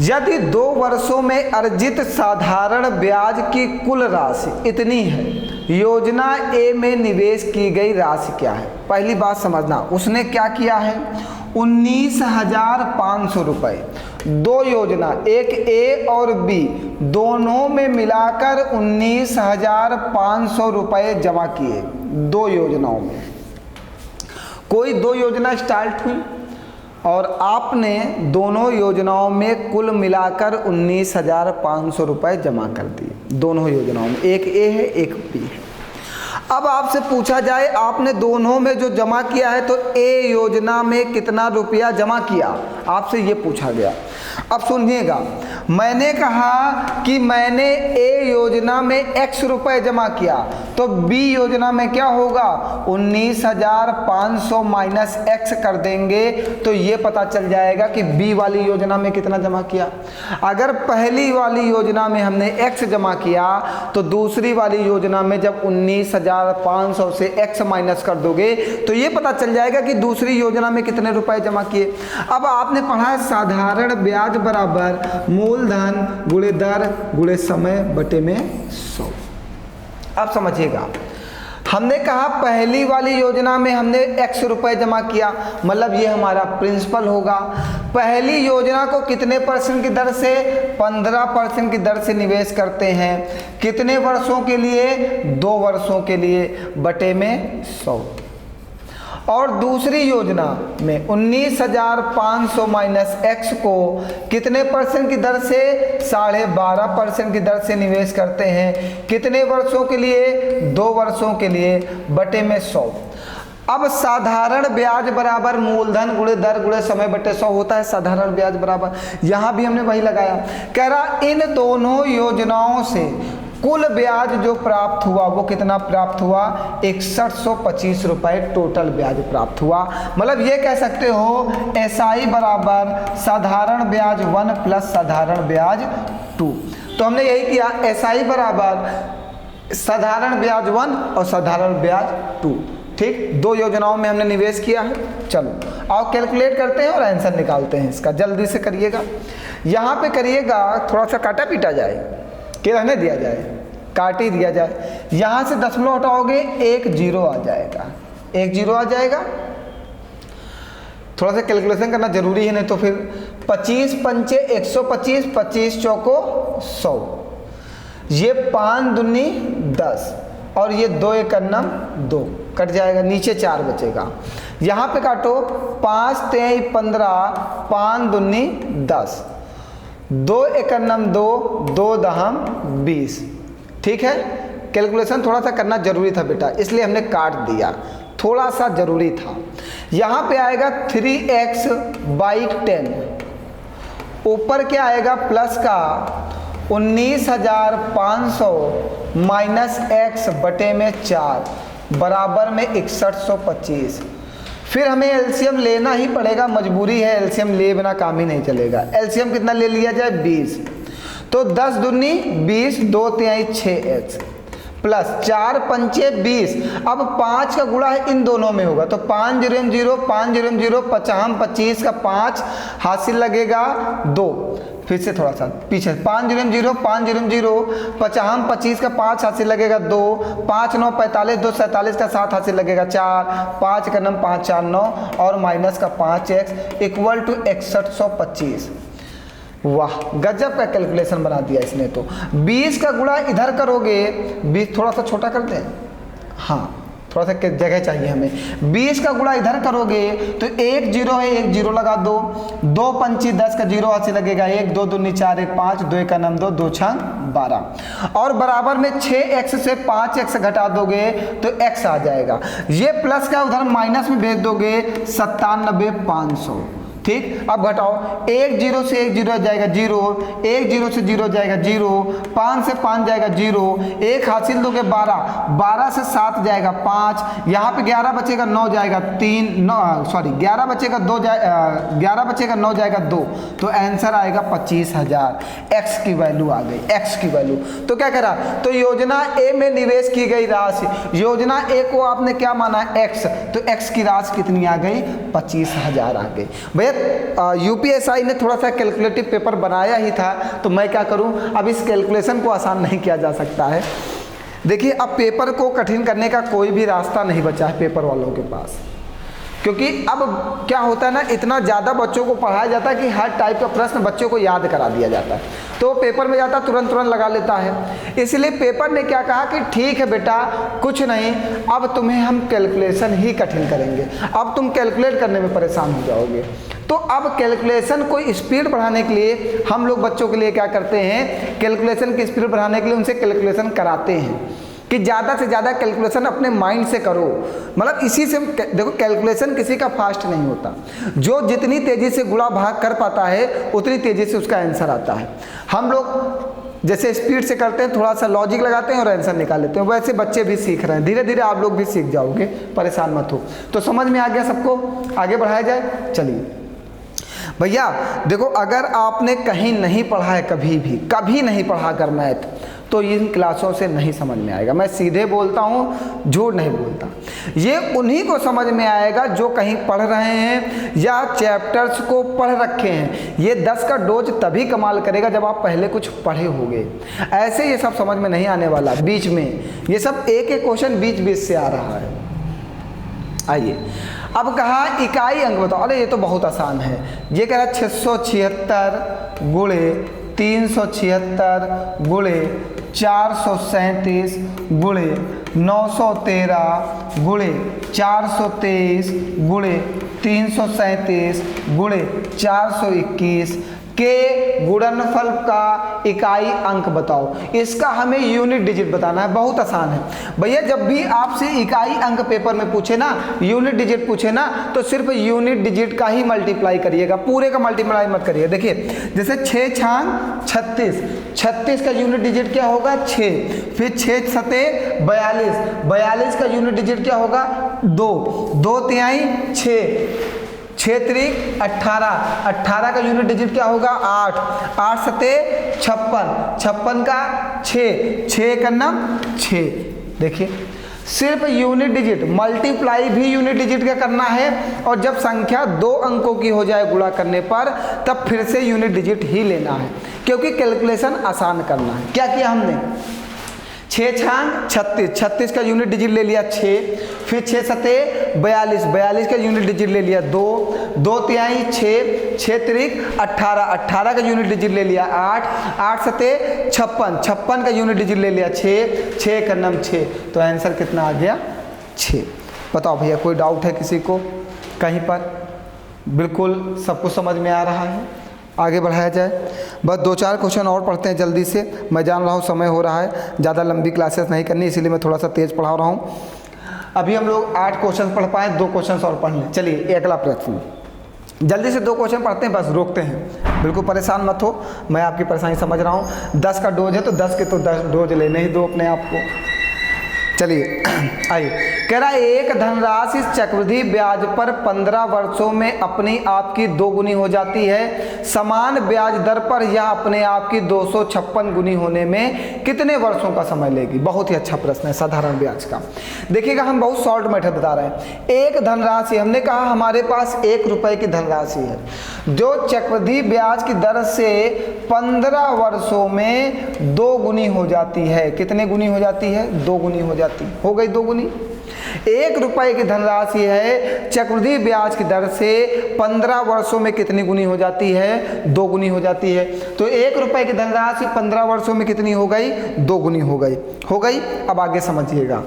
[SPEAKER 1] यदि 2 वर्षों में अर्जित साधारण ब्याज की कुल राशि इतनी है, योजना ए में निवेश की गई राशि क्या है। पहली बात समझना, उसने क्या किया है, 19,500 रुपये, 2 योजना एक ए और बी दोनों में मिलाकर 19,500 रुपये जमा किए 2 योजनाओं में। कोई 2 योजना स्टार्ट हुई और आपने दोनों योजनाओं में कुल मिलाकर 19,500 रुपये जमा कर दिए दोनों योजनाओं में, एक ए है एक बी है। अब आपसे पूछा जाए आपने दोनों में जो जमा किया है तो ए योजना में कितना रुपया जमा किया, आपसे ये पूछा गया। अब सुनिएगा, मैंने कहा कि मैंने ए योजना में x रुपए जमा किया, तो बी योजना में क्या होगा, 19,500 माइनस x कर देंगे तो ये पता चल जाएगा कि बी वाली योजना में कितना जमा किया। अगर पहली वाली योजना में हमने x जमा किया तो दूसरी वाली योजना में जब 19,500 से x माइनस कर दोगे तो ये पता चल जाएगा कि दूसरी योजना में कितने रुपए जमा किए। अब आपने पढ़ा है साधारण ब्याज बराबर मूलधन गुणे दर गुणे समय बटे में 100। अब समझिएगा, हमने कहा पहली वाली योजना में हमने x रुपए जमा किया, मतलब ये हमारा प्रिंसिपल होगा। पहली योजना को कितने % की दर से? 15% की दर से निवेश करते हैं। कितने वर्षों के लिए? 2 वर्षों के लिए, बटे में 100। और दूसरी योजना में 19,500 माइनस x को कितने % की दर से? 12.5% की दर से निवेश करते हैं। कितने वर्षों के लिए? 2 वर्षों के लिए, बटे में 100। अब साधारण ब्याज बराबर मूलधन गुणे दर गुणे समय बटे 100 होता है। साधारण ब्याज बराबर, यहाँ भी हमने वही लगाया। कह रहा इन दोनों योजनाओं से कुल ब्याज जो प्राप्त हुआ वो कितना प्राप्त हुआ? 6125 रुपए टोटल ब्याज प्राप्त हुआ। मतलब ये कह सकते हो SI बराबर साधारण ब्याज 1 प्लस साधारण ब्याज 2। तो हमने यही किया, SI बराबर साधारण ब्याज 1 और साधारण ब्याज 2। ठीक, 2 योजनाओं में हमने निवेश किया है। चलो आओ कैलकुलेट करते हैं और आंसर निकालते हैं इसका। जल्दी से करिएगा, यहाँ पे करिएगा, थोड़ा सा काटा पीटा जाए कि रहने दिया जाए, काट ही दिया जाए। यहाँ से दशमलव हटाओगे 1 0 आ जाएगा, 1 0 आ जाएगा। थोड़ा सा कैलकुलेशन करना जरूरी है, नहीं तो फिर 25 पंचे 125, 25 चौको 100, ये 5 दूनी 10 और ये 2 एकन्नम 2 कट जाएगा, नीचे 4 बचेगा। यहाँ पे काटो 5 तेई 15, 5 दूनी 10, 2 एकन्नम 2, 2 दहम 20। ठीक है, कैलकुलेशन थोड़ा सा करना जरूरी था बेटा, इसलिए हमने काट दिया, थोड़ा सा जरूरी था। यहाँ पे आएगा 3x बाई 10, ऊपर क्या आएगा प्लस का 19,500 माइनस x बटे में 4 बराबर में 6125। फिर हमें एलसीएम लेना ही पड़ेगा, मजबूरी है, एलसीएम लिए बिना काम ही नहीं चलेगा। एलसीएम कितना ले लिया जाए? 20। तो 10 दूनी 20, 2 तिहाई 6x प्लस 4 पंचे 20। अब 5 का गुणा है इन दोनों में होगा, तो 5 0 0, 5 0 0, 5 25 का 5 हासिल लगेगा 2। फिर से थोड़ा सा पीछे, 5 0 0, 5 0 0, 5 25 का 5 हासिल लगेगा 2, 5 9 45, 2 47 का 7 हासिल लगेगा 4, 5 का 5 4 9 और माइनस का 5x इक्वल टू 6125। वाह, गजब का कैलकुलेशन बना दिया इसने। तो 20 का गुणा इधर करोगे, 20 थोड़ा सा छोटा कर दें, हाँ थोड़ा सा जगह चाहिए हमें। 20 का गुणा इधर करोगे तो 1 0 है, 1 0 लगा दो, 2 पंची 10 का 0 हासिल लगेगा 1, 2 दूनी 4 1 5, 2 1 9 2, 2 6 12 और बराबर में 6x से 5x घटा दोगे तो x आ जाएगा। ये प्लस का उधर माइनस में भेज दोगे 97,500। ठीक, अब घटाओ, 1 0 से 1 0 जाएगा 0, 1 0 से 0 जाएगा 0, 5 से 5 जाएगा 0, 1 हासिल दोगे 12, 12 से 7 जाएगा 5, यहाँ पे 11 बचेगा 9 जाएगा 3, 11 बचेगा 2 11 बचेगा 9 जाएगा 2, तो आंसर आएगा 25,000। x की वैल्यू आ गई, x की वैल्यू। तो क्या करा, तो योजना ए में निवेश की गई राशि, योजना ए को आपने क्या माना x, तो x की राशि कितनी आ गई? 25,000 आ गई। भैया यूपीएसआई ने थोड़ा सा कैलकुलेटिव पेपर बनाया ही था, तो मैं क्या करूं, अब इस कैलकुलेशन को आसान नहीं किया जा सकता है। देखिए, अब पेपर को कठिन करने का कोई भी रास्ता नहीं बचा है पेपर वालों के पास, क्योंकि अब क्या होता है ना, इतना ज़्यादा बच्चों को पढ़ाया जाता है कि हर टाइप का प्रश्न बच्चों को याद करा दिया जाता है, तो पेपर में जाता तुरंत लगा लेता है। इसलिए पेपर ने क्या कहा कि ठीक है बेटा, कुछ नहीं, अब तुम्हें हम कैलकुलेशन ही कठिन करेंगे, अब तुम कैलकुलेट करने में परेशान हो जाओगे। तो अब कैलकुलेशन को स्पीड बढ़ाने के लिए हम लोग बच्चों के लिए क्या करते हैं, कैलकुलेशन की स्पीड बढ़ाने के लिए उनसे कैलकुलेशन कराते हैं कि ज़्यादा से ज़्यादा कैलकुलेशन अपने माइंड से करो। मतलब इसी से देखो, कैलकुलेशन किसी का फास्ट नहीं होता, जो जितनी तेज़ी से गुणा भाग कर पाता है उतनी तेज़ी से उसका आंसर आता है। हम लोग जैसे स्पीड से करते हैं, थोड़ा सा लॉजिक लगाते हैं और आंसर निकाल लेते हैं, वैसे बच्चे भी सीख रहे हैं, धीरे धीरे आप लोग भी सीख जाओगे, परेशान मत हो। तो समझ में आ गया सबको, आगे बढ़ाया जाए। चलिए भैया देखो, अगर आपने कहीं नहीं पढ़ा है, कभी नहीं पढ़ा कर मैथ, तो इन क्लासों से नहीं समझ में आएगा। मैं सीधे बोलता हूँ, झूठ नहीं बोलता। ये उन्हीं को समझ में आएगा जो कहीं पढ़ रहे हैं या चैप्टर्स को पढ़ रखे हैं। ये 10 का डोज तभी कमाल करेगा जब आप पहले कुछ पढ़े होंगे। ऐसे ये सब समझ में नहीं आने वाला बीच में, ये सब एक एक क्वेश्चन बीच बीच से आ रहा है। आइए, अब कहा इकाई अंक बताओ। अरे ये तो बहुत आसान है। ये कह रहा है 676 गुणे 376 गुणे 437 गुणे 913 गुणे 423 गुणे 337 गुणे 421 के गुणनफल का इकाई अंक बताओ। इसका हमें यूनिट डिजिट बताना है। बहुत आसान है भैया। जब भी आपसे इकाई अंक पेपर में पूछे ना, यूनिट डिजिट पूछे ना, तो सिर्फ यूनिट डिजिट का ही मल्टीप्लाई करिएगा, पूरे का मल्टीप्लाई मत करिए। देखिए जैसे 6 छांग 36, 36 का यूनिट डिजिट क्या होगा 6, फिर 6 सते 42, 42 का यूनिट डिजिट क्या होगा 2, 2 तिहाई 6, 6 त्रिक 18, 18 का यूनिट डिजिट क्या होगा 8, 8 सते 56, 56 का 6, 6 का नाम 6। देखिए सिर्फ यूनिट डिजिट, मल्टीप्लाई भी यूनिट डिजिट का करना है, और जब संख्या 2 अंकों की हो जाए गुणा करने पर, तब फिर से यूनिट डिजिट ही लेना है, क्योंकि कैलकुलेशन आसान करना है। क्या किया हमने 6 छांग 36, 36 का यूनिट डिजिट ले लिया 6, फिर 6 सते 42, 42 का यूनिट डिजिट ले लिया 2, 2 तिहाई 6, 6 त्रिक 18, 18 का यूनिट डिजिट ले लिया 8, 8 सते 56, 56 का यूनिट डिजिट ले लिया 6, 6 का नाम 6। तो आंसर कितना आ गया 6। बताओ भैया कोई डाउट है किसी को कहीं पर? बिल्कुल सब कुछ समझ में आ रहा है। आगे बढ़ाया जाए। बस 2-4 क्वेश्चन और पढ़ते हैं जल्दी से। मैं जान रहा हूँ समय हो रहा है, ज़्यादा लंबी क्लासेस नहीं करनी, इसीलिए मैं थोड़ा सा तेज़ पढ़ा रहा हूँ। अभी हम लोग 8 क्वेश्चन पढ़ पाए, 2 क्वेश्चन और पढ़ लें। चलिए अगला प्रश्न, जल्दी से 2 क्वेश्चन पढ़ते हैं, बस रोकते हैं। बिल्कुल परेशान मत हो, मैं आपकी परेशानी समझ रहा हूँ। 10 का डोज है तो 10 के तो 10 डोज लेने ही दो अपने आप को। चलिए आइए, कह रहा है एक धनराशि चक्रवृद्धि ब्याज पर 15 वर्षों में अपने आप की 2 गुनी हो जाती है। समान ब्याज दर पर यह अपने आप की 256 गुनी होने में कितने वर्षों का समय लेगी? बहुत ही अच्छा प्रश्न है, साधारण ब्याज का। देखिएगा हम बहुत शॉर्ट मेथड बता रहे हैं। एक धनराशि, हमने कहा हमारे पास 1 रुपए की धनराशि है जो चक्रवृद्धि ब्याज की दर से 15 वर्षों में 2 गुनी हो जाती है। कितने गुनी हो जाती है? 2 गुनी हो हो गई 2 गुनी। 1 रुपए की धनराशि है, चक्रवृद्धि ब्याज की दर से 15 वर्षों में कितनी गुनी हो जाती है? 2 गुनी हो जाती है। तो 1 रुपए की धनराशि 15 वर्षों में कितनी हो गई? 2 गुनी हो गई। हो गई। अब आगे समझिएगा।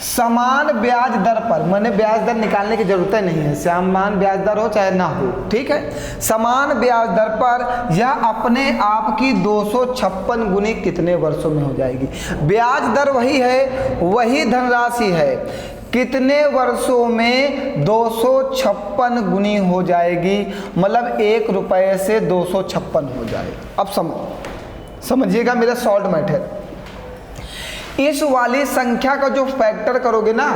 [SPEAKER 1] समान ब्याज दर पर, मैंने ब्याज दर निकालने की जरूरत नहीं है, समान ब्याज दर हो चाहे ना हो, ठीक है। समान ब्याज दर पर यह अपने आप की 256 गुनी कितने वर्षों में हो जाएगी? ब्याज दर वही है, वही धनराशि है, कितने वर्षों में 256 गुनी हो जाएगी? मतलब 1 रुपए से 256 हो जाए। अब समझिएगा मेरा शॉर्ट मेथड। इस वाली संख्या का जो फैक्टर करोगे ना,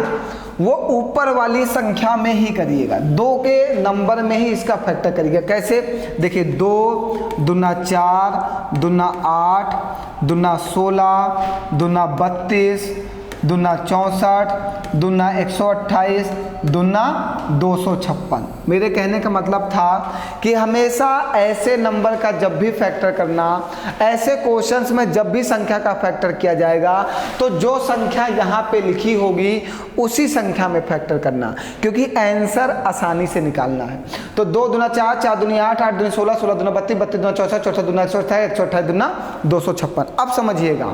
[SPEAKER 1] वो ऊपर वाली संख्या में ही करिएगा, 2 के नंबर में ही इसका फैक्टर करिएगा। कैसे? देखिए 2 दूना 4, दूना 8, दूना 16, दूना 32, दूना 64, दूना 128, दूना 256। मेरे कहने का मतलब था कि हमेशा ऐसे नंबर का जब भी फैक्टर करना, ऐसे क्वेश्चंस में जब भी संख्या का फैक्टर किया जाएगा, तो जो संख्या यहाँ पे लिखी होगी उसी संख्या में फैक्टर करना, क्योंकि आंसर आसानी से निकालना है। तो 2 दूना 4, 4 दूनी 8, 8 दूनी 16, 16 दूना 32, 32 दूना 64, 64 दूना 128, 128 दूना 256। अब समझिएगा,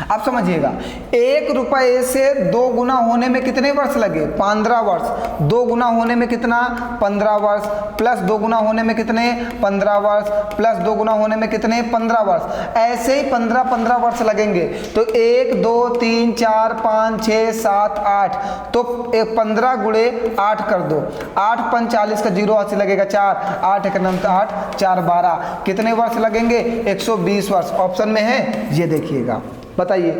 [SPEAKER 1] अब समझिएगा, 1 रुपए से 2 गुना होने में कितने वर्ष लगे? 15 वर्ष। 2 गुना होने में कितना? 15 वर्ष। प्लस 2 गुना होने में कितने? 15 वर्ष। प्लस 2 गुना होने में कितने? 15 वर्ष। ऐसे ही 15 वर्ष लगेंगे। तो 1 2 3 4 5 6 7 8, तो 15 गुणे 8 कर दो। 8 5 40 का 0 80 लगेगा 4, 8 1 9 8, 4 12, कितने वर्ष लगेंगे? 120 वर्ष। ऑप्शन में है, ये देखिएगा। बताइए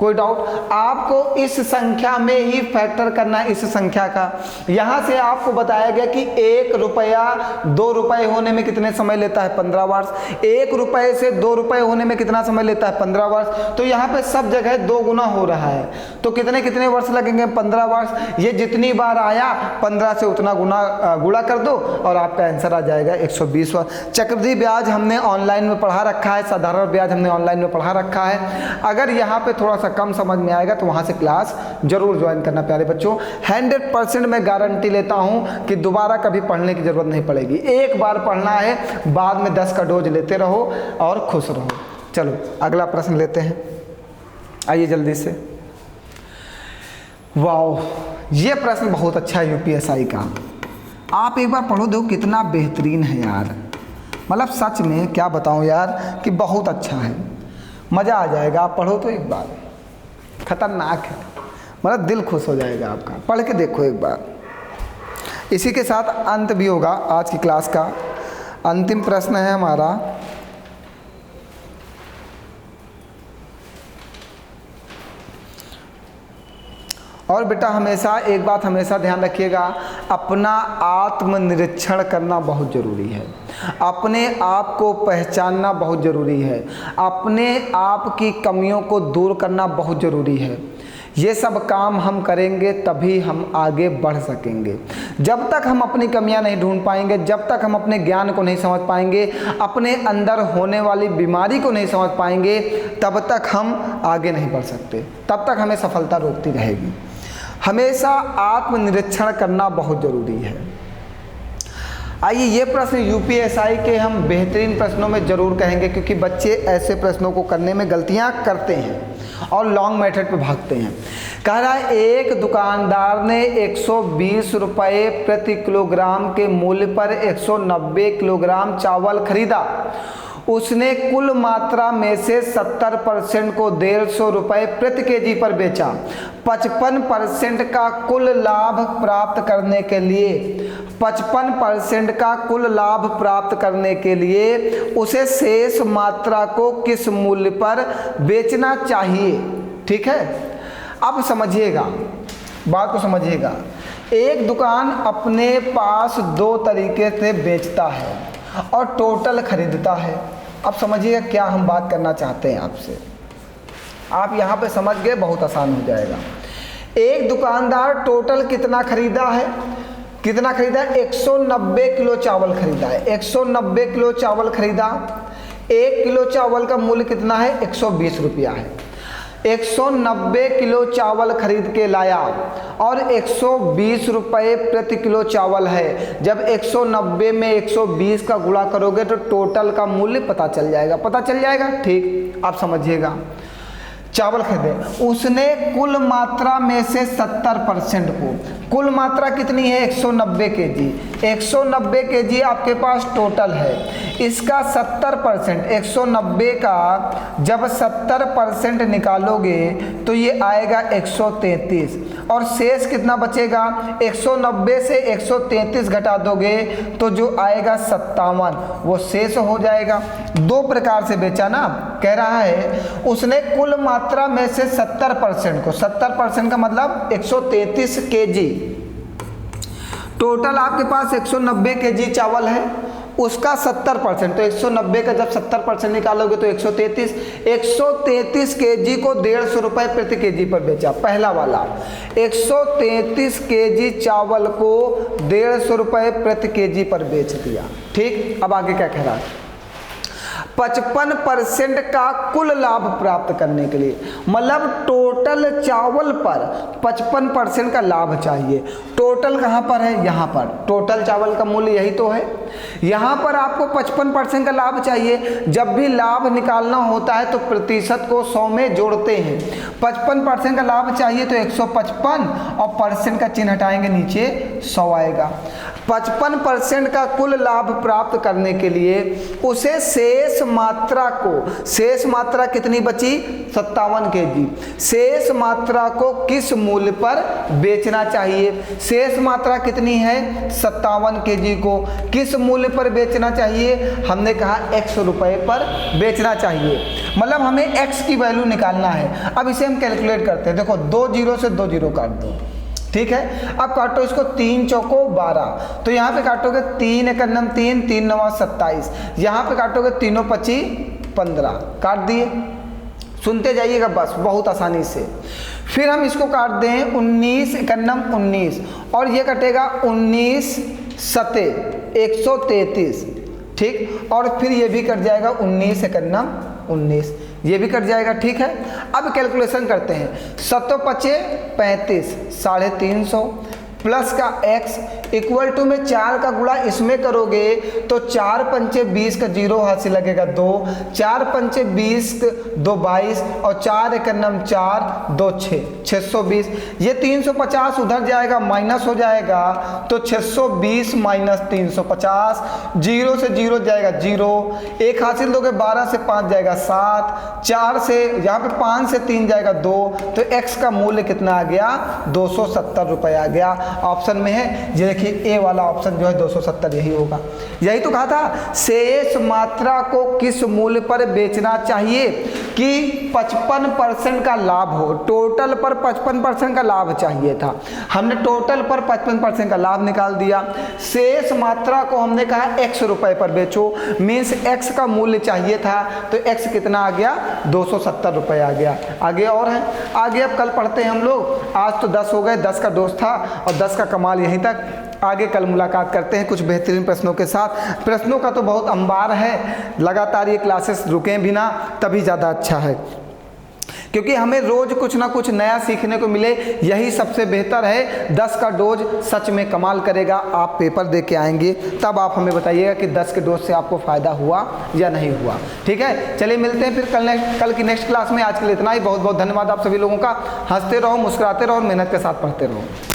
[SPEAKER 1] कोई डाउट? आपको इस संख्या में ही फैक्टर करना है, इस संख्या का। यहाँ से आपको बताया गया कि 1 रुपया 2 रुपये होने में कितने समय लेता है? 15 वर्ष। 1 रुपये से 2 रुपये होने में कितना समय लेता है? 15 वर्ष। तो यहाँ पे सब जगह 2 गुना हो रहा है, तो कितने कितने वर्ष लगेंगे? 15 वर्ष। ये जितनी बार आया 15 से उतना गुणा कर दो और आपका आंसर आ जाएगा 120 वर्ष। चक्रवृद्धि ब्याज हमने ऑनलाइन में पढ़ा रखा है, साधारण ब्याज हमने ऑनलाइन में पढ़ा रखा है। अगर यहाँ पे थोड़ा सा कम समझ में आएगा तो वहाँ से क्लास जरूर ज्वाइन करना प्यारे बच्चों। 100% मैं गारंटी लेता हूँ कि दोबारा कभी पढ़ने की ज़रूरत नहीं पड़ेगी। एक बार पढ़ना है, बाद में 10 का डोज लेते रहो और खुश रहो। चलो अगला प्रश्न लेते हैं, आइए जल्दी से। वाह, ये प्रश्न बहुत अच्छा है यूपीएसआई का। आप एक बार पढ़ो, देखो कितना बेहतरीन है यार। मतलब सच में क्या बताऊँ यार कि बहुत अच्छा है, मज़ा आ जाएगा। आप पढ़ो तो एक बार, खतरनाक है, मतलब दिल खुश हो जाएगा आपका। पढ़ के देखो एक बार। इसी के साथ अंत भी होगा आज की क्लास का। अंतिम प्रश्न है हमारा, और बेटा हमेशा एक बात हमेशा ध्यान रखिएगा, अपना आत्मनिरीक्षण करना बहुत ज़रूरी है। अपने आप को पहचानना बहुत ज़रूरी है। अपने आप की कमियों को दूर करना बहुत ज़रूरी है। ये सब काम हम करेंगे तभी हम आगे बढ़ सकेंगे। जब तक हम अपनी कमियां नहीं ढूंढ पाएंगे, जब तक हम अपने ज्ञान को नहीं समझ पाएंगे, अपने अंदर होने वाली बीमारी को नहीं समझ पाएंगे, तब तक हम आगे नहीं बढ़ सकते। तब तक हमें सफलता रोकती रहेगी। हमेशा आत्मनिरीक्षण करना बहुत ज़रूरी है। आइए, ये प्रश्न यूपीएसआई के हम बेहतरीन प्रश्नों में ज़रूर कहेंगे, क्योंकि बच्चे ऐसे प्रश्नों को करने में गलतियां करते हैं और लॉन्ग मेथड पे भागते हैं। कह रहा है, एक दुकानदार ने 120 रुपये प्रति किलोग्राम के मूल्य पर 190 किलोग्राम चावल खरीदा। उसने कुल मात्रा में से 70% को 150 रुपये प्रति केजी पर बेचा। 55% का कुल लाभ प्राप्त करने के लिए 55% का कुल लाभ प्राप्त करने के लिए उसे शेष मात्रा को किस मूल्य पर बेचना चाहिए? ठीक है, अब समझिएगा, बात को समझिएगा। एक दुकान अपने पास 2 तरीके से बेचता है और टोटल खरीदता है। अब समझिएगा क्या हम बात करना चाहते हैं आपसे। आप यहाँ पे समझ गए, बहुत आसान हो जाएगा। एक दुकानदार टोटल कितना खरीदा है? कितना खरीदा है? 190 किलो चावल खरीदा है। 190 किलो चावल खरीदा। 1 किलो चावल का मूल्य कितना है? 120 रुपया है। 190 किलो चावल खरीद के लाया और 120 रुपये प्रति किलो चावल है। जब 190 में 120 का गुणा करोगे तो टोटल का मूल्य पता चल जाएगा। पता चल जाएगा, ठीक? आप समझिएगा। चावल खरीदे, उसने कुल मात्रा में से 70% को, कुल मात्रा कितनी है? 190 केजी। 190 केजी आपके पास टोटल है। इसका 70%, 190 का जब 70% निकालोगे तो ये आएगा 133 और शेष कितना बचेगा? 190 से 133 घटा दोगे तो जो आएगा 57, वो शेष हो जाएगा। 2 प्रकार से बेचा ना। कह रहा है उसने कुल मात्रा में से 70% को, 70% का मतलब 133 केजी, टोटल आपके पास 190 केजी चावल है, उसका 70%, तो 190 का जब 70% निकालोगे तो 133 केजी को 150 रुपये प्रति केजी पर बेचा। पहला वाला 133 केजी चावल को 150 रुपये प्रति केजी पर बेच दिया। ठीक, अब आगे क्या कह रहा है? 55% का कुल लाभ प्राप्त करने के लिए, मतलब टोटल चावल पर 55% का लाभ चाहिए। टोटल कहाँ पर है? यहाँ पर। टोटल चावल का मूल्य यही तो है। यहाँ पर आपको 55% का लाभ चाहिए। जब भी लाभ निकालना होता है तो प्रतिशत को 100 में जोड़ते हैं। 55% का लाभ चाहिए तो 155 और परसेंट का चिन्ह हटाएंगे, नीचे 100 आएगा। 55% का कुल लाभ प्राप्त करने के लिए उसे शेष मात्रा को, शेष मात्रा कितनी बची? 57 केजी। शेष मात्रा को किस मूल्य पर बेचना चाहिए? शेष मात्रा कितनी है? 57 केजी को किस मूल्य पर बेचना चाहिए? हमने कहा x रुपए पर बेचना चाहिए, मतलब हमें x की वैल्यू निकालना है। अब इसे हम कैलकुलेट करते हैं। देखो 2 जीरो से 2 जीरो काट दो, ठीक है। अब काटो इसको, 3 चौको 12, तो यहाँ पे काटोगे 3 एक नम 3, 3 नवा 27, यहाँ पे काटोगे 3 25 15, काट दिए। सुनते जाइएगा बस, बहुत आसानी से। फिर हम इसको काट दें 19 एक नम 19, और ये कटेगा 19 सते 133, ठीक। और फिर ये भी कट जाएगा 19 एक नम 19, ये भी कट जाएगा, ठीक है। अब कैलकुलेशन करते हैं। 7 पचे 35, 350 प्लस का x इक्वल टू में 4 का गुणा इसमें करोगे तो 4 पंचे 20 का जीरो हाथ से लगेगा 2, 4 पंचे 20 2 22, और 4 एक नम 4 2 6, 620। ये 350 उधर जाएगा, माइनस हो जाएगा, तो 620 माइनस 350, जीरो से जीरो जाएगा जीरो, एक हासिल दोगे 12 से 5 जाएगा 7, 4 से यहाँ पे 5 से 3 जाएगा 2, तो x का मूल्य कितना आ गया? 270 रुपये आ गया। ऑप्शन में है, ये देखिए ए वाला ऑप्शन जो है 270 यही होगा। यही तो कहा था, शेष मात्रा को किस मूल्य पर बेचना चाहिए कि 55% का लाभ हो। टोटल पर 55% का लाभ चाहिए था, हमने टोटल पर 55% का लाभ निकाल दिया। शेष मात्रा को हमने कहा x रुपए पर बेचो, मीन्स x का मूल्य चाहिए था, तो x कितना आ गया? 270 रुपये आ गया। आगे और है, आगे अब कल पढ़ते हैं हम लोग। आज तो 10 हो गए, 10 का डोज था और 10 का कमाल यहीं तक। आगे कल मुलाकात करते हैं कुछ बेहतरीन प्रश्नों के साथ। प्रश्नों का तो बहुत अंबार है, लगातार ये क्लासेस रुकें भी ना तभी ज़्यादा अच्छा है, क्योंकि हमें रोज कुछ ना कुछ नया सीखने को मिले, यही सबसे बेहतर है। 10 का डोज सच में कमाल करेगा। आप पेपर दे के आएंगे तब आप हमें बताइएगा कि 10 के डोज से आपको फ़ायदा हुआ या नहीं हुआ, ठीक है। चलिए मिलते हैं फिर कल की नेक्स्ट क्लास में। आज के लिए इतना ही, बहुत बहुत धन्यवाद आप सभी लोगों का। हंसते रहो, मुस्कुराते रहो और मेहनत के साथ पढ़ते रहो।